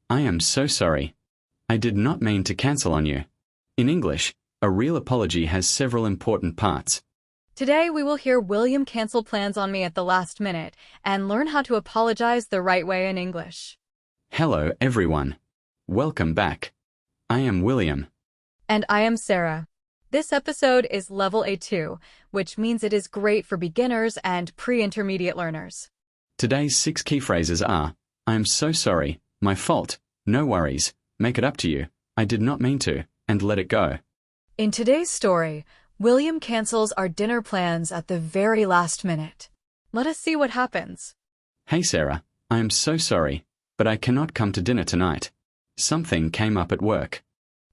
I am so sorry. I did not mean to cancel on you. In English, a real apology has several important parts. Today we will hear William cancel plans on me at the last minute and learn how to apologize the right way in English. Hello, everyone. Welcome back. I am William. And I am Sarah. This episode is Level A2, which means it is great for beginners and pre-intermediate learners. Today's 6 key phrases are, I am so sorry, my fault, no worries, make it up to you, I did not mean to, and let it go. In today's story, William cancels our dinner plans at the very last minute. Let us see what happens. Hey Sarah, I am so sorry, but I cannot come to dinner tonight. Something came up at work.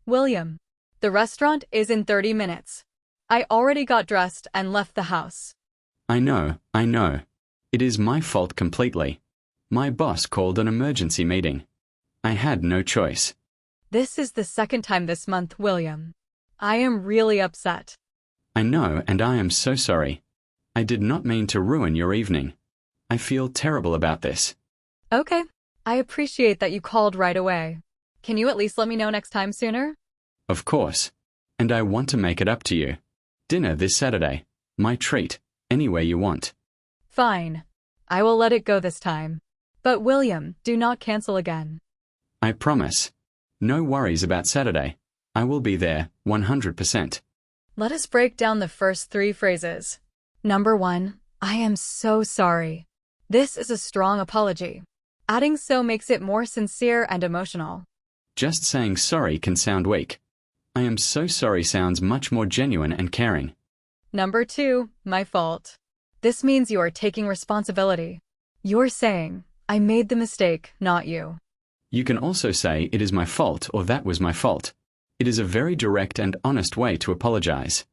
William, the restaurant is in 30 minutes. I already got dressed and left the house. I know. It is my fault completely. My boss called an emergency meeting. I had no choice. This is the second time this month, William. I am really upset. I know, and I am so sorry. I did not mean to ruin your evening. I feel terrible about this. Okay, I appreciate that you called right away. Can you at least let me know next time sooner? Of course. And I want to make it up to you. Dinner this Saturday. My treat. Anywhere you want. Fine. I will let it go this time. But William, do not cancel again. I promise. No worries about Saturday. I will be there, 100%. Let us break down the first 3 phrases. Number 1, I am so sorry. This is a strong apology. Adding so makes it more sincere and emotional. Just saying sorry can sound weak. I am so sorry sounds much more genuine and caring. Number 2, my fault. This means you are taking responsibility. You're saying, I made the mistake, not you. You can also say it is my fault or that was my fault. It is a very direct and honest way to apologize.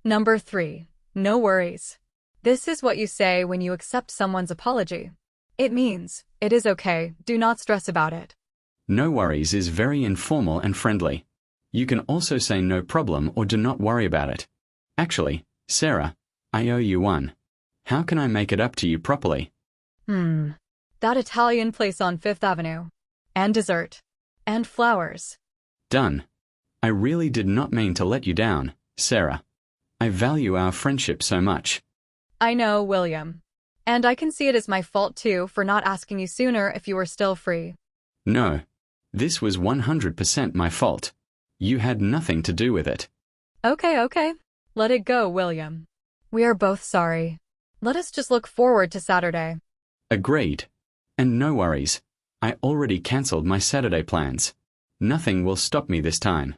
Number 3, no worries. This is what you say when you accept someone's apology. It means, it is okay, do not stress about it. No worries is very informal and friendly. You can also say no problem or do not worry about it. Actually, Sarah, I owe you one. How can I make it up to you properly? That Italian place on 5th Avenue. And dessert. And flowers. Done. I really did not mean to let you down, Sarah. I value our friendship so much. I know, William. And I can see it as my fault too for not asking you sooner if you were still free. No. This was 100% my fault. You had nothing to do with it. Okay. Let it go, William. We are both sorry. Let us just look forward to Saturday. Agreed. And no worries. I already cancelled my Saturday plans. Nothing will stop me this time.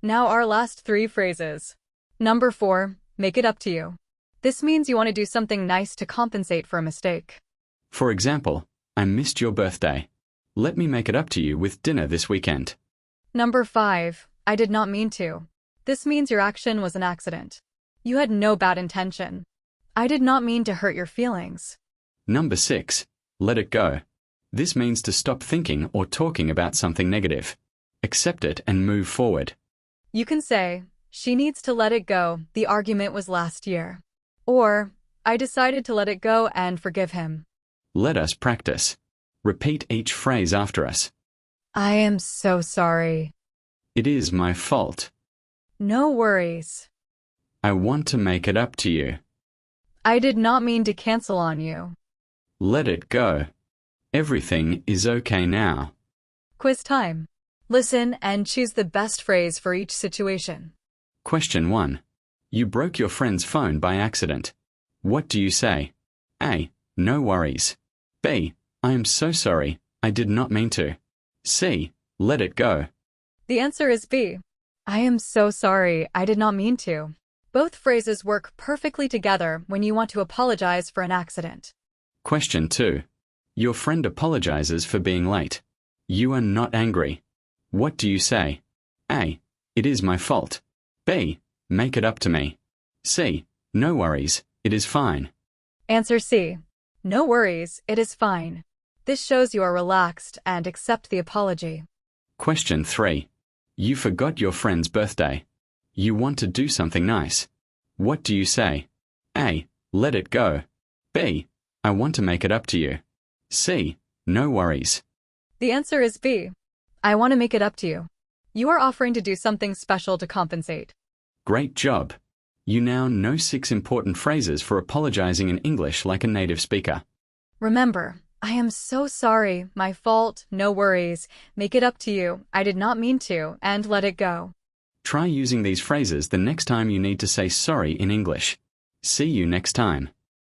Now our last 3 phrases. Number 4, make it up to you. This means you want to do something nice to compensate for a mistake. For example, I missed your birthday. Let me make it up to you with dinner this weekend. Number 5, I did not mean to. This means your action was an accident. You had no bad intention. I did not mean to hurt your feelings. Number 6, let it go. This means to stop thinking or talking about something negative. Accept it and move forward. You can say, she needs to let it go, the argument was last year. Or, I decided to let it go and forgive him. Let us practice. Repeat each phrase after us. I am so sorry. It is my fault. No worries. I want to make it up to you. I did not mean to cancel on you. Let it go. Everything is okay now. Quiz time. Listen and choose the best phrase for each situation. Question 1. You broke your friend's phone by accident. What do you say? A. No worries. B. I am so sorry, I did not mean to. C. Let it go. The answer is B. I am so sorry, I did not mean to. Both phrases work perfectly together when you want to apologize for an accident. Question 2. Your friend apologizes for being late. You are not angry. What do you say? A. It is my fault. B. Make it up to me. C. No worries, it is fine. Answer C. No worries, it is fine. This shows you are relaxed and accept the apology. Question 3. You forgot your friend's birthday. You want to do something nice. What do you say? A. Let it go. B. I want to make it up to you. C. No worries. The answer is B. I want to make it up to you. You are offering to do something special to compensate. Great job. You now know 6 important phrases for apologizing in English like a native speaker. Remember, I am so sorry, my fault, no worries, make it up to you, I did not mean to, and let it go. Try using these phrases the next time you need to say sorry in English. See you next time.